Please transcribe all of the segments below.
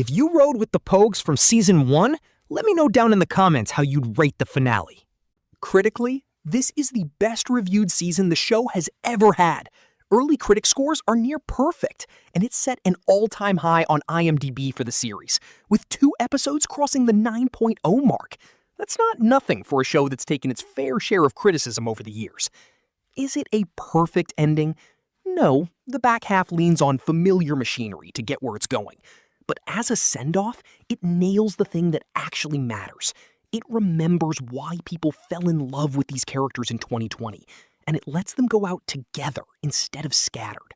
If you rode with the Pogues from Season 1, let me know down in the comments how you'd rate the finale. Critically, this is the best reviewed season the show has ever had. Early critic scores are near perfect, and it set an all-time high on IMDb for the series, with 2 episodes crossing the 9.0 mark. That's not nothing for a show that's taken its fair share of criticism over the years. Is it a perfect ending? No, the back half leans on familiar machinery to get where it's going. But as a send-off, it nails the thing that actually matters. It remembers why people fell in love with these characters in 2020, and it lets them go out together instead of scattered.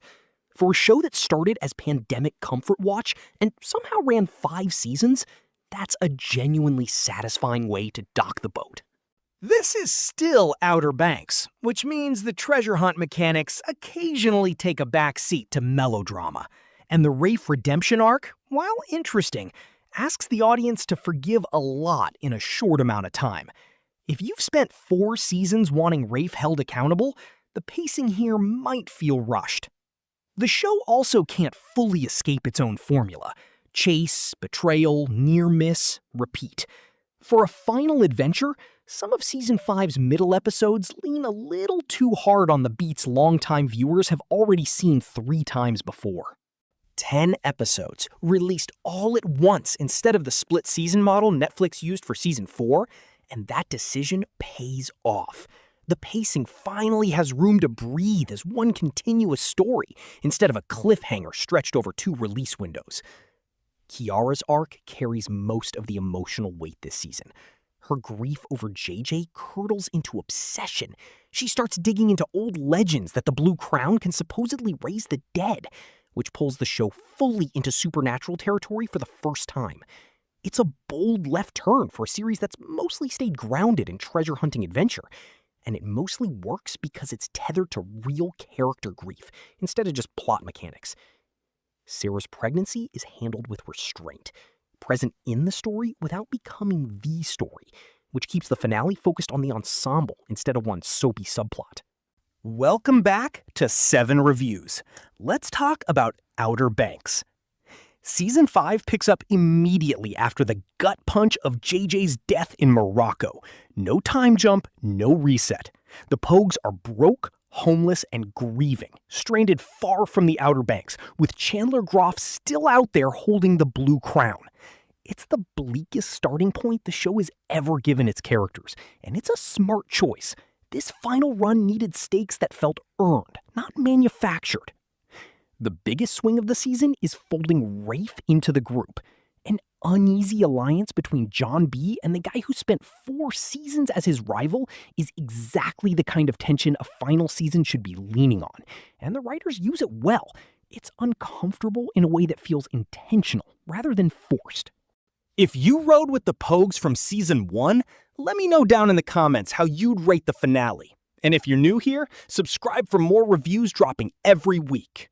For a show that started as pandemic comfort watch and somehow ran 5 seasons, that's a genuinely satisfying way to dock the boat. This is still Outer Banks, which means the treasure hunt mechanics occasionally take a back seat to melodrama. And the Rafe redemption arc, while interesting, asks the audience to forgive a lot in a short amount of time. If you've spent 4 seasons wanting Rafe held accountable, the pacing here might feel rushed. The show also can't fully escape its own formula. Chase, betrayal, near miss, repeat. For a final adventure, some of Season 5's middle episodes lean a little too hard on the beats longtime viewers have already seen 3 times before. 10 episodes, released all at once instead of the split season model Netflix used for Season 4, and that decision pays off. The pacing finally has room to breathe as one continuous story instead of a cliffhanger stretched over 2 release windows. Kiara's arc carries most of the emotional weight this season. Her grief over JJ curdles into obsession. She starts digging into old legends that the Blue Crown can supposedly raise the dead, which pulls the show fully into supernatural territory for the first time. It's a bold left turn for a series that's mostly stayed grounded in treasure hunting adventure, and it mostly works because it's tethered to real character grief instead of just plot mechanics. Sarah's pregnancy is handled with restraint, present in the story without becoming the story, which keeps the finale focused on the ensemble instead of one soapy subplot. Welcome back to 7 Reviews. Let's talk about Outer Banks. Season 5 picks up immediately after the gut punch of JJ's death in Morocco. No time jump, no reset. The Pogues are broke, homeless, and grieving, stranded far from the Outer Banks, with Chandler Groff still out there holding the Blue Crown. It's the bleakest starting point the show has ever given its characters, and it's a smart choice. This final run needed stakes that felt earned, not manufactured. The biggest swing of the season is folding Rafe into the group. An uneasy alliance between John B. and the guy who spent 4 seasons as his rival is exactly the kind of tension a final season should be leaning on, and the writers use it well. It's uncomfortable in a way that feels intentional rather than forced. If you rode with the Pogues from Season 1, let me know down in the comments how you'd rate the finale. And if you're new here, subscribe for more reviews dropping every week.